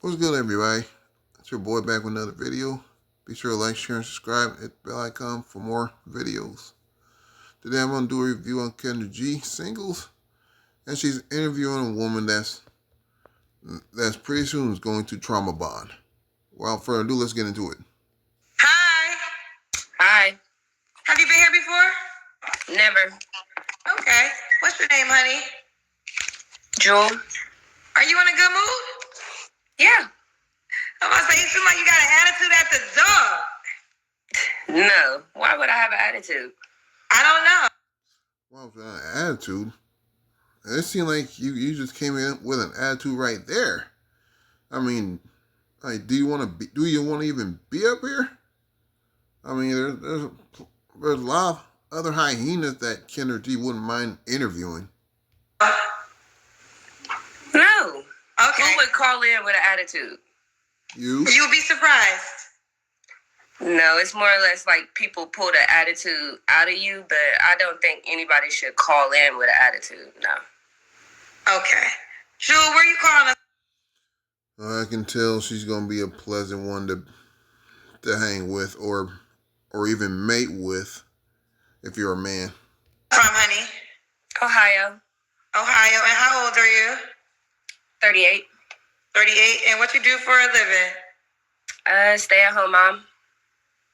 What's good, everybody? It's your boy back with another video. Be sure to like, share, and subscribe. Hit the bell icon for more videos. Today I'm going to do a review on Kendra G singles. And she's interviewing a woman that's pretty soon is going to trauma bond. Without further ado, let's get into it. Hi. Hi. Have you been here before? Never. Okay. What's your name, honey? Jewel. Are you in a good mood? Yeah. I'm about to say, you seem like you got an attitude at the door. No. Why would I have an attitude? I don't know. Well, with an attitude, it seemed like you just came in with an attitude right there. I mean, like, do you want to even be up here? I mean, there's a lot of other hyenas that Kendra G wouldn't mind interviewing. No. Okay. Who would call in with an attitude? You? You'll be surprised. No, it's more or less like people pull the attitude out of you, but I don't think anybody should call in with an attitude. No. Okay. Jewel, where you calling us? I can tell she's gonna be a pleasant one to hang with or even mate with if you're a man. From, honey? Ohio. Ohio. And how old are you? 38. 38. And what you do for a living? Stay-at-home mom.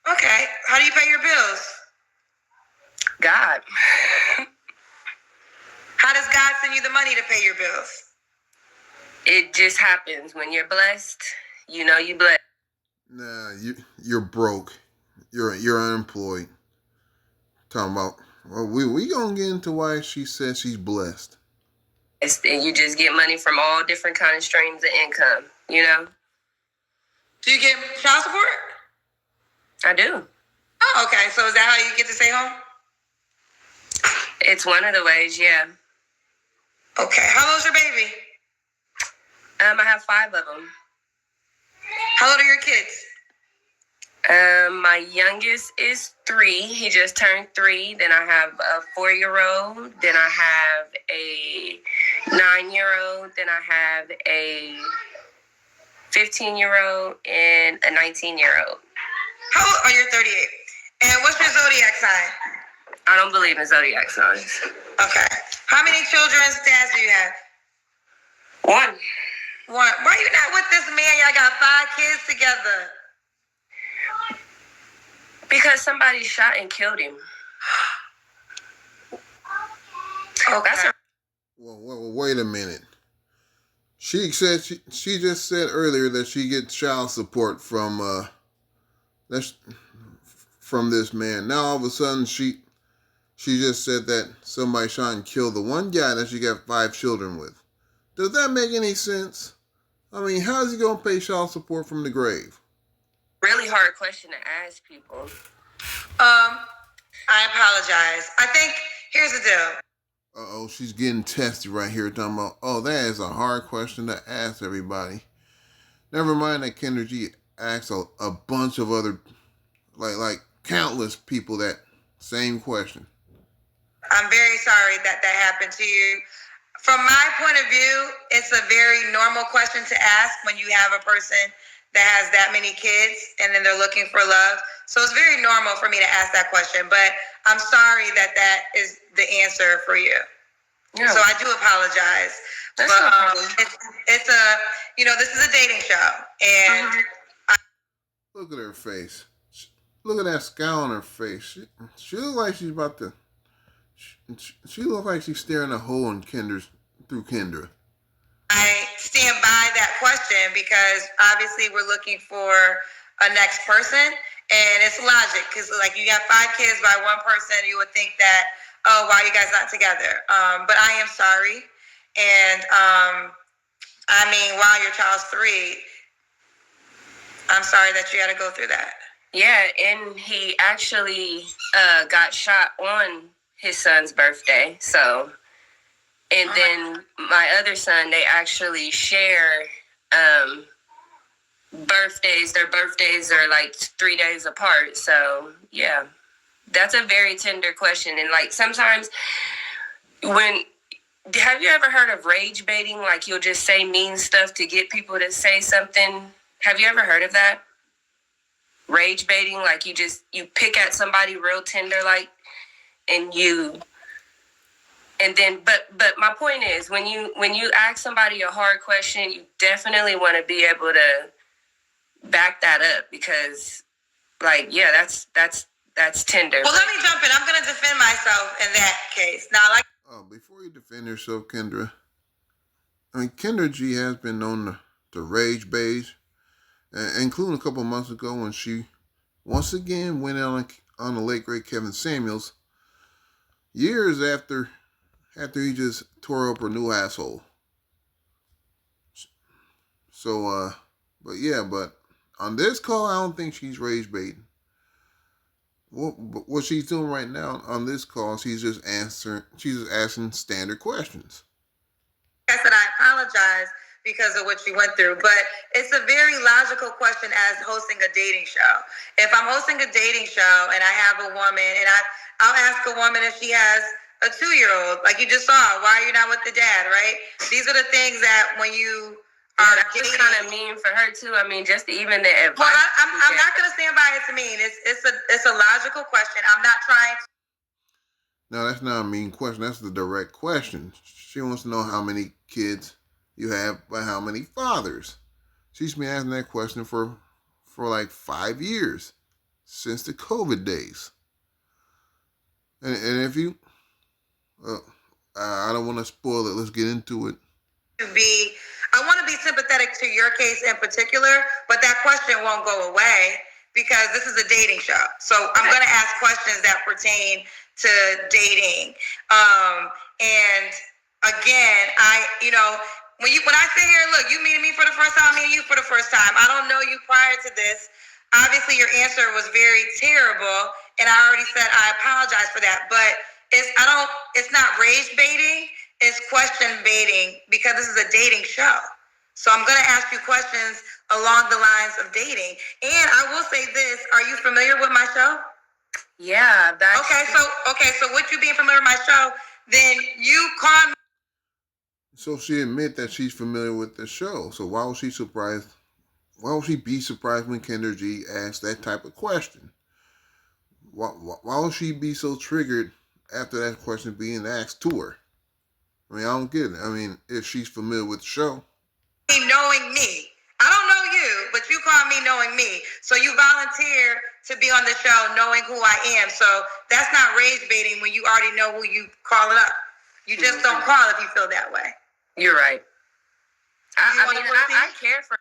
Okay. How do you pay your bills? God. How does God send you the money to pay your bills? It just happens. When you're blessed, you know you blessed. Nah, you're broke. You're unemployed. Talking about, well, we gonna get into why she says she's blessed. And you just get money from all different kind of streams of income, you know? Do you get child support? I do. Oh, okay. So is that how you get to stay home? It's one of the ways, yeah. Okay. How old's your baby? I have 5 of them. How old are your kids? My youngest is 3. He just turned 3. Then I have a 4-year-old. Then I have a 9-year-old. Then I have a 15-year-old and a 19-year-old. How old are you? 38. And what's your zodiac sign? I don't believe in zodiac signs. Okay. How many children's dads do you have? 1. One. Why are you not with this man? Y'all got 5 kids together. Because somebody shot and killed him. Okay. Well, wait a minute. She said she just said earlier that she gets child support from this man. Now all of a sudden she just said that somebody shot and killed the one guy that she got 5 children with. Does that make any sense? I mean, how is he gonna pay child support from the grave? Really hard question to ask people. I apologize. I think here's the deal. Uh-oh, she's getting testy right here, talking about, oh, that is a hard question to ask everybody. Never mind that Kendra G asked a bunch of other, like countless people that same question. I'm very sorry that happened to you. From my point of view, it's a very normal question to ask when you have a person that has that many kids and then they're looking for love. So it's very normal for me to ask that question, but I'm sorry that is the answer for you. Yeah. So I do apologize. That's but no problem. It's this is a dating show. And Look at her face. Look at that scowl on her face. She looks like she's about to... She looks like she's staring a hole in through Kendra. I stand by that question because obviously we're looking for a next person, and it's logic because like you have 5 kids by one person, you would think that, oh, why are you guys not together? But I am sorry, and I mean, while your child's 3, I'm sorry that you had to go through that. Yeah, and he actually got shot on his son's birthday, so... And then my other son, they actually share birthdays. Their birthdays are like 3 days apart. So, yeah, that's a very tender question. And like sometimes when Have you ever heard of rage baiting? Like you'll just say mean stuff to get people to say something. Have you ever heard of that? Rage baiting, like you pick at somebody real tender, like, and then but my point is when you ask somebody a hard question, you definitely want to be able to back that up because, like, yeah, that's tender. Well, let me jump in. I'm going to defend myself in that case. Now, like. Before you defend yourself, Kendra, I mean, Kendra G has been known to rage bait, including a couple of months ago when she once again went out on the late great Kevin Samuels, years after he just tore up her new asshole. So, but on this call, I don't think she's rage baiting. What she's doing right now on this call, she's just asking standard questions. I said I apologize because of what you went through, but it's a very logical question as hosting a dating show. If I'm hosting a dating show and I have a woman and I'll ask a woman if she has a 2-year-old, like you just saw, why are you not with the dad, right? These are the things that when you are dating. That's kind of mean for her too. I mean, just even the advice. Well, I'm not going to stand by it's mean. It's a logical question. I'm not trying to. No, that's not a mean question. That's the direct question. She wants to know how many kids you have by how many fathers. She's been asking that question for like 5 years, since the COVID days. And if you, I don't want to spoil it. Let's get into it. I want to be sympathetic to your case in particular, but that question won't go away because this is a dating show. So I'm going to ask questions that pertain to dating. And again, when I sit here, look, you meeting me for the first time, me and you for the first time. I don't know you prior to this. Obviously, your answer was very terrible, and I already said I apologize for that. But it's not rage baiting. It's question baiting because this is a dating show. So I'm going to ask you questions along the lines of dating. And I will say this. Are you familiar with my show? Yeah. Okay, so with you being familiar with my show, then you call me. So she admit that she's familiar with the show. So why was she surprised? Why would she be surprised when Kendra G asked that type of question? Why would she be so triggered after that question being asked to her? I mean, I don't get it. I mean, if she's familiar with the show. Knowing me. I don't know you, but you call me knowing me. So you volunteer to be on the show knowing who I am. So that's not rage baiting when you already know who you calling up. You just don't call if you feel that way. You're right. I care for.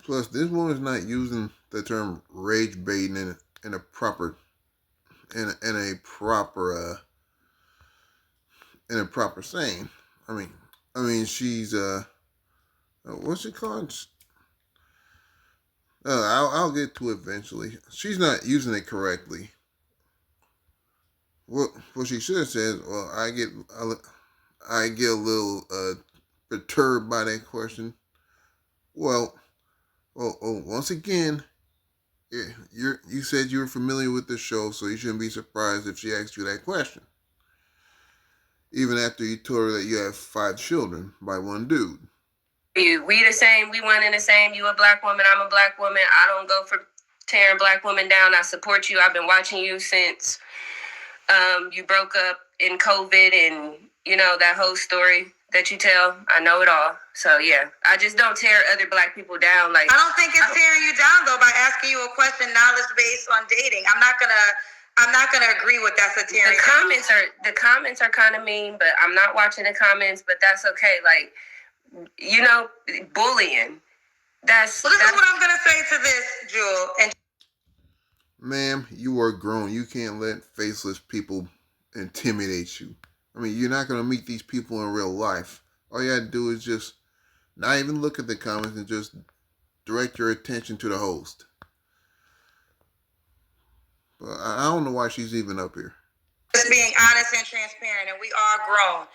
Plus, this woman's not using the term rage baiting in a proper saying. I mean, she's what's it called? I'll get to it eventually. She's not using it correctly. What she should have said. Well, I get a little perturbed by that question. Well, once again, you said you were familiar with the show, so you shouldn't be surprised if she asked you that question. Even after you told her that you have 5 children by one dude. We the same. We one and the same. You a black woman. I'm a black woman. I don't go for tearing black women down. I support you. I've been watching you since you broke up in COVID and, that whole story that you tell. I know it all. So, yeah, I just don't tear other black people down. Like, I don't think it's tearing you down, though, by asking you a question knowledge-based on dating. I'm not gonna agree with that's a tearing. The comments are kind of mean, but I'm not watching the comments, but that's okay. Like, bullying. This is what I'm gonna say to this, Jewel. And ma'am, you are grown. You can't let faceless people intimidate you. I mean, you're not gonna meet these people in real life. All you gotta do is just not even look at the comments and just direct your attention to the host. But I don't know why she's even up here. Just being honest and transparent, and we are grown.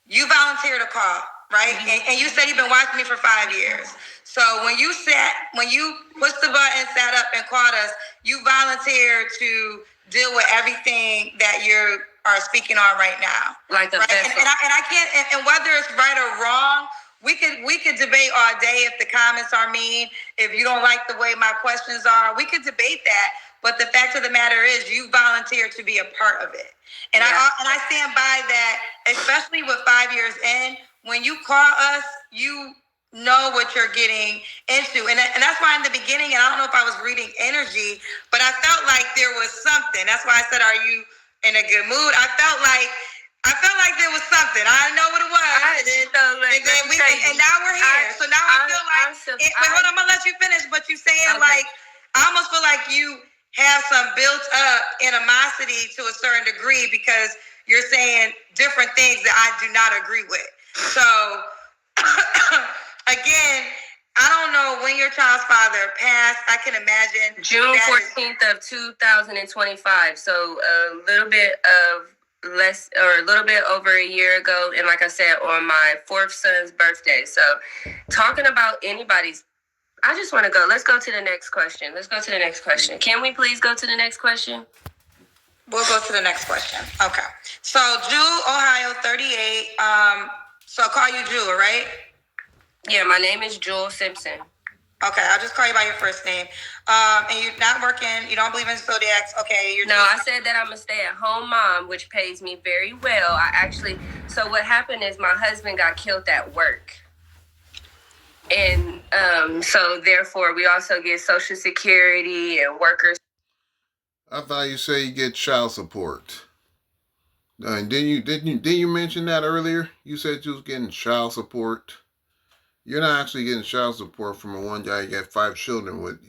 You volunteered to call, right? Mm-hmm. And you said you've been watching me for 5 years. So when you pushed the button, sat up and called us, you volunteered to deal with everything that you're are speaking on right now. Like a right? vessel. And I can't, and whether it's right or wrong, we could debate all day if the comments are mean, if you don't like the way my questions are, we could debate that. But the fact of the matter is, you volunteered to be a part of it, and I stand by that, especially with 5 years in. When you call us, you know what you're getting into, and that's why in the beginning, and I don't know if I was reading energy, but I felt like there was something. That's why I said, "Are you in a good mood?" I felt like there was something. I didn't know what it was. And now we're here. So now I feel like, wait, hold on, I'm going to let you finish, but you saying like, I almost feel like you have some built up animosity to a certain degree because you're saying different things that I do not agree with. So, again, I don't know when your child's father passed. I can imagine. June 14th of 2025. So a little bit over a year ago. And like I said, on my fourth son's birthday. So talking about anybody's, I just want to go. Let's go to the next question. Can we please go to the next question? We'll go to the next question. Okay. So Jewel, Ohio, 38. So I'll call you Jewel, right? Yeah, my name is Jewel Simpson. Okay, I'll just call you by your first name. And you're not working, you don't believe in zodiacs. Okay, I said that I'm a stay-at-home mom, which pays me very well. So what happened is my husband got killed at work. And so therefore we also get Social Security and workers. I thought you said you get child support. Didn't you mention that earlier? You said you was getting child support. You're not actually getting child support from a one guy you got 5 children with.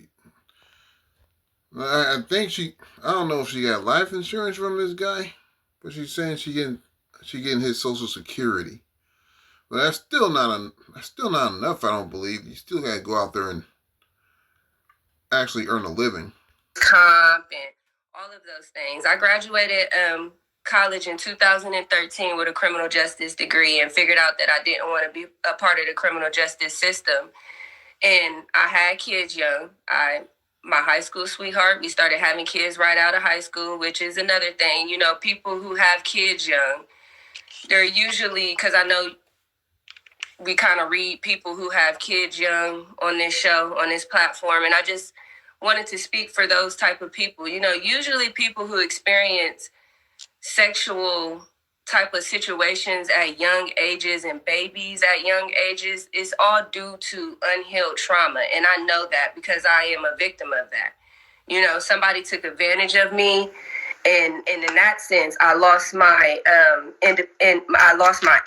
I think I don't know if she got life insurance from this guy, but she's saying she getting his Social Security. But that's still not enough, I don't believe. You still gotta go out there and actually earn a living. Comp and all of those things. I graduated college in 2013 with a criminal justice degree and figured out that I didn't want to be a part of the criminal justice system. And I had kids young. My high school sweetheart, we started having kids right out of high school, which is another thing. You know, people who have kids young, they're usually, because I know we kind of read people who have kids young on this show, on this platform, and I just wanted to speak for those type of people. You know, usually people who experience sexual type of situations at young ages and babies at young ages, is all due to unhealed trauma. And I know that because I am a victim of that. You know, somebody took advantage of me, and in that sense, I lost my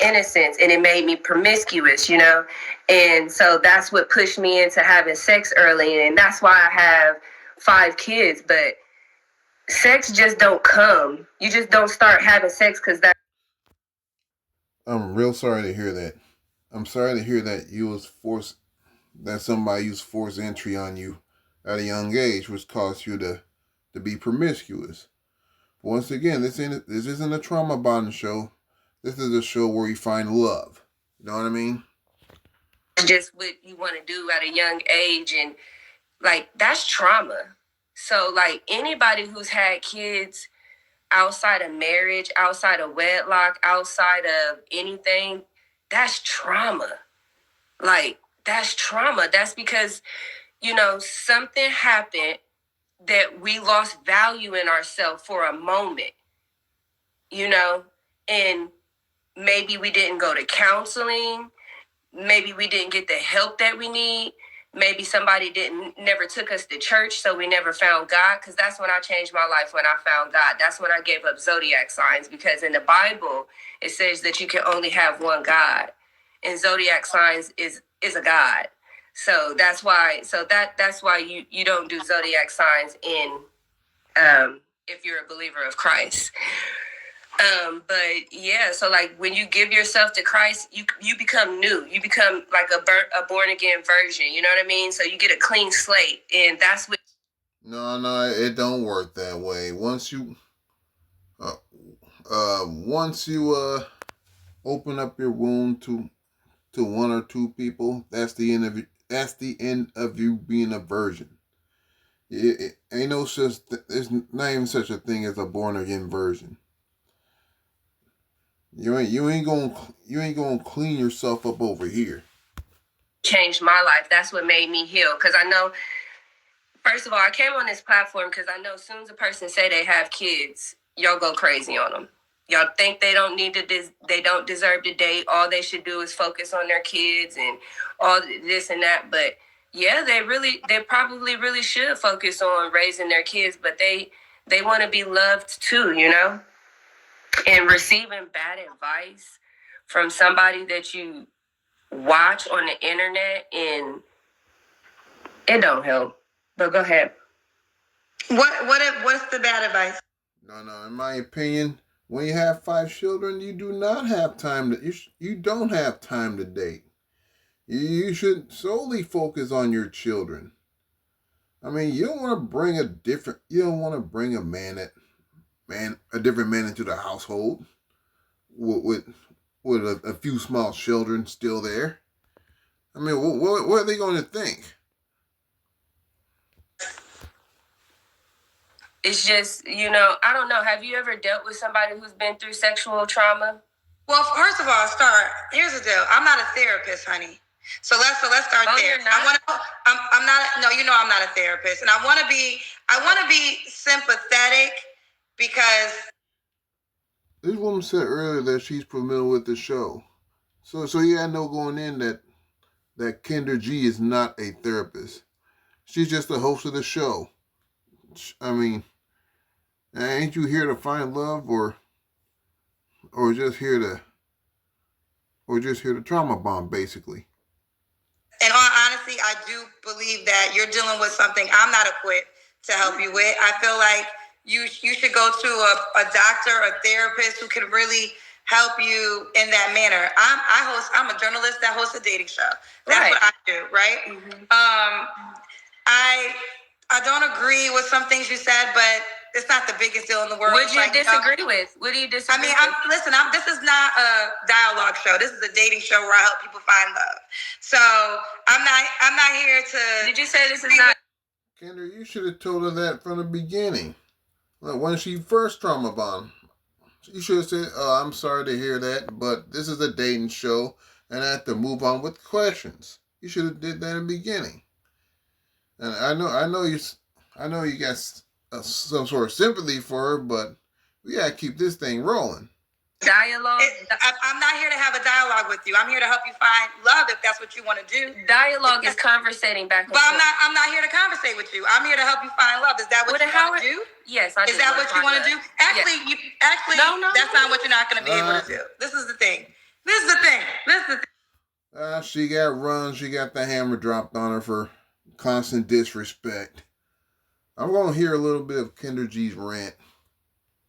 innocence, and it made me promiscuous. You know, and so that's what pushed me into having sex early, and that's why I have 5 kids. But sex just don't come. You just don't start having sex because that. I'm real sorry to hear that. I'm sorry to hear that somebody used forced entry on you at a young age, which caused you to be promiscuous. But once again, this isn't a trauma bonding show. This is a show where you find love. You know what I mean? It's just what you want to do at a young age, and like that's trauma. So like anybody who's had kids outside of marriage, outside of wedlock, outside of anything, that's trauma. Like, that's trauma. That's because, you know, something happened that we lost value in ourselves for a moment, you know, and maybe we didn't go to counseling. Maybe we didn't get the help that we need. Maybe somebody never took us to church, so we never found God. Because that's when I changed my life, when I found God. That's when I gave up zodiac signs. Because in the Bible, it says that you can only have one God. And zodiac signs is a God. So that's why. That's why you don't do zodiac signs if you're a believer of Christ. But yeah, so like when you give yourself to Christ, you become new. You become like a born again version. You know what I mean? So you get a clean slate, and that's what. No, it don't work that way. Once you open up your wound to 1 or 2 people, that's the end of it. That's the end of you being a virgin. It ain't there's not even such a thing as a born again virgin. You ain't gonna clean yourself up over here. Changed my life. That's what made me heal. Because I know, first of all, I came on this platform because I know as soon as a person say they have kids, y'all go crazy on them. Y'all think they don't need to, they don't deserve to date. All they should do is focus on their kids and all this and that. But yeah, they probably really should focus on raising their kids. But they want to be loved too, you know. And receiving bad advice from somebody that you watch on the internet, and it don't help. But go ahead. What's the bad advice? No. In my opinion, when you have 5 children, you do not have time to. You don't have time to date. You should solely focus on your children. I mean, you don't want to bring a different. You don't want to bring a different man into the household with a few small children still there. I mean, what are they going to think? It's just, you know, I don't know. Have you ever dealt with somebody who's been through sexual trauma? Well, first of all, here's the deal. I'm not a therapist, honey. So let's start there. You're not? I'm not. No, you know I'm not a therapist, and I want to be sympathetic because This woman said earlier that she's familiar with the show. So yeah, I know going in that Kendra G is not a therapist. She's just the host of the show. I mean, ain't you here to find love or just here to trauma bomb, basically? in all honesty, I do believe that you're dealing with something I'm not equipped to help you with. I feel like you should go to a doctor, a therapist who can really help you in that manner. I'm a journalist that hosts a dating show. That's Right. what I do, right? Mm-hmm. I don't agree with some things you said, but it's not the biggest deal in the world. What do you Like, disagree with? What do you disagree with? This is not a dialogue show. This is a dating show where I help people find love. So I'm not here to. Did you say this is not? Kendra, you should have told her that from the beginning. Like when she first trauma bombed, you should have said, "Oh, I'm sorry to hear that, but this is a dating show, and I have to move on with questions." You should have did that in the beginning. And I know you got some sort of sympathy for her, but we gotta keep this thing rolling. Dialogue. I'm not here to have a dialogue with you. I'm here to help you find love if that's what you want to do. Dialogue is conversating back and But forth. I'm not here to conversate with you. I'm here to help you find love. Is that what you want to do? Yes, I do. Is that what you want to do? Actually, Yes. No, that's not what you're not going to be able to do. This is the thing. She got run. She got the hammer dropped on her for constant disrespect. I'm gonna hear a little bit of Kendra G's rant.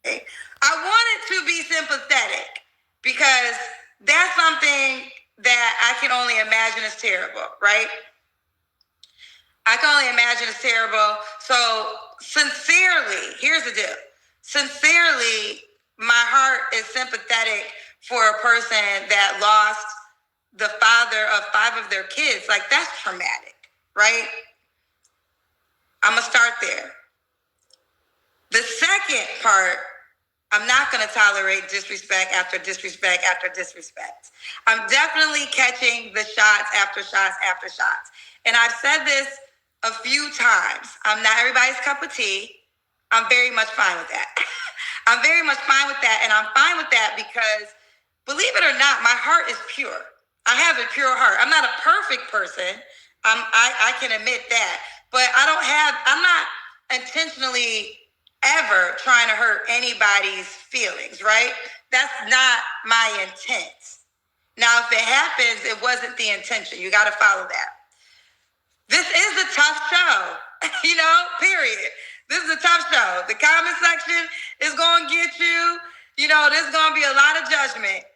I wanted to be sympathetic because that's something that I can only imagine is terrible, right? I can only imagine it's terrible. So sincerely, here's the deal. Sincerely, my heart is sympathetic for a person that lost the father of 5 of their kids. Like, that's traumatic, right? I'm going to start there. The second part, I'm not going to tolerate disrespect after disrespect after disrespect. I'm definitely catching the shots after shots after shots. And I've said this a few times. I'm not everybody's cup of tea. I'm very much fine with that. I'm very much fine with that. And I'm fine with that because, believe it or not, my heart is pure. I have a pure heart. I'm not a perfect person. I can admit that. But I'm not intentionally ever trying to hurt anybody's feelings, right? That's not my intent. Now, if it happens, it wasn't the intention. You got to follow that. This is a tough show, period. This is a tough show. The comment section is going to get you. There's going to be a lot of judgment.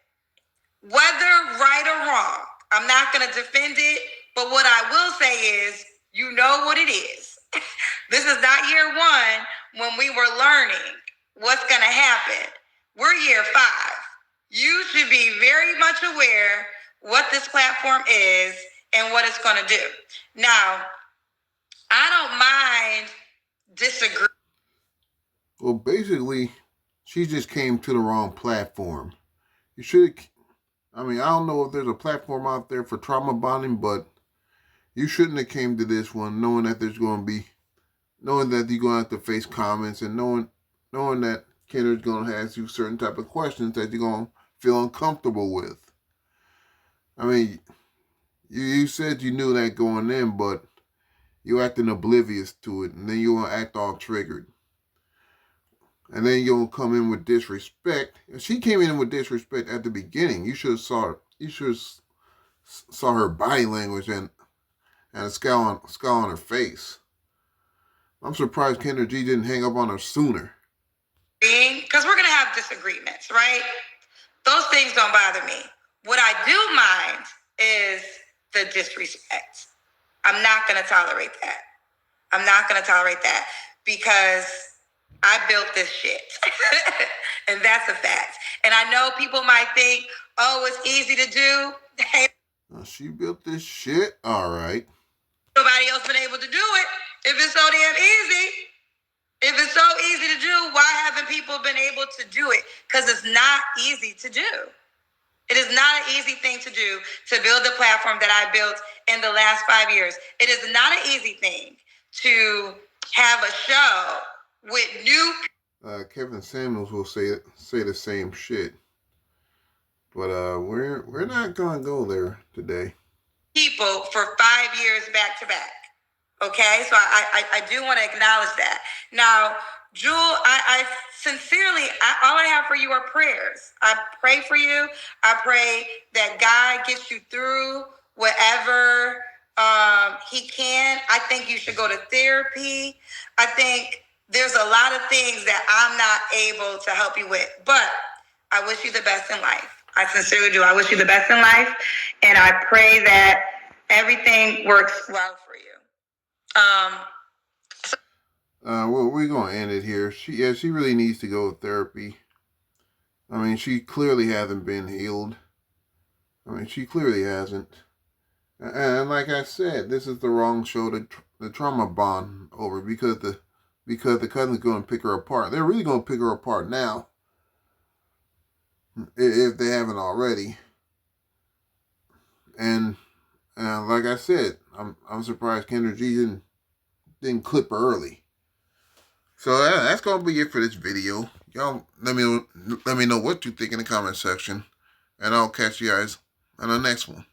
Whether right or wrong, I'm not going to defend it. But what I will say is, you know what it is. This is not year 1 when we were learning what's going to happen. We're year 5. You should be very much aware what this platform is and what it's going to do. Now, I don't mind disagreeing. Well, basically, she just came to the wrong platform. You should. I mean, I don't know if there's a platform out there for trauma bonding, but you shouldn't have came to this one knowing that there's going to be, knowing that you're going to have to face comments, and knowing that Kendra's going to ask you certain type of questions that you're going to feel uncomfortable with. I mean, you said you knew that going in, but you're acting oblivious to it, and then you're going to act all triggered. And then you're going to come in with disrespect. If she came in with disrespect at the beginning, you should have saw her body language and a scowl on her face. I'm surprised Kendra G didn't hang up on her sooner. Because we're going to have disagreements, right? Those things don't bother me. What I do mind is the disrespect. I'm not going to tolerate that. I'm not going to tolerate that because I built this shit. And that's a fact. And I know people might think, oh, it's easy to do. Hey, She built this shit? All right. nobody else been able to do it. If it's so damn easy, if it's so easy to do, why haven't people been able to do it? Because it's not easy to do. It is not an easy thing to do to build the platform that I built in the last 5 years. It is not an easy thing to have a show with new. Kevin Samuels will say the same shit, but we're not gonna go there today. People for 5 years back to back. Okay, so I do want to acknowledge that. Now, Jewel, I sincerely, all I have for you are prayers. I pray for you. I pray that God gets you through whatever he can. I think you should go to therapy. I think there's a lot of things that I'm not able to help you with, but I wish you the best in life. I sincerely do. I wish you the best in life, and I pray that everything works well for you. Well, we're gonna end it here. She really needs to go to therapy. I mean, she clearly hasn't been healed. I mean, she clearly hasn't. And like I said, this is the wrong show to the trauma bond over because the cousin's going to pick her apart. They're really going to pick her apart now, if they haven't already. And like I said, I'm surprised Kendra G didn't clip her early. So that's gonna be it for this video. Y'all let me know what you think in the comment section, and I'll catch you guys on the next one.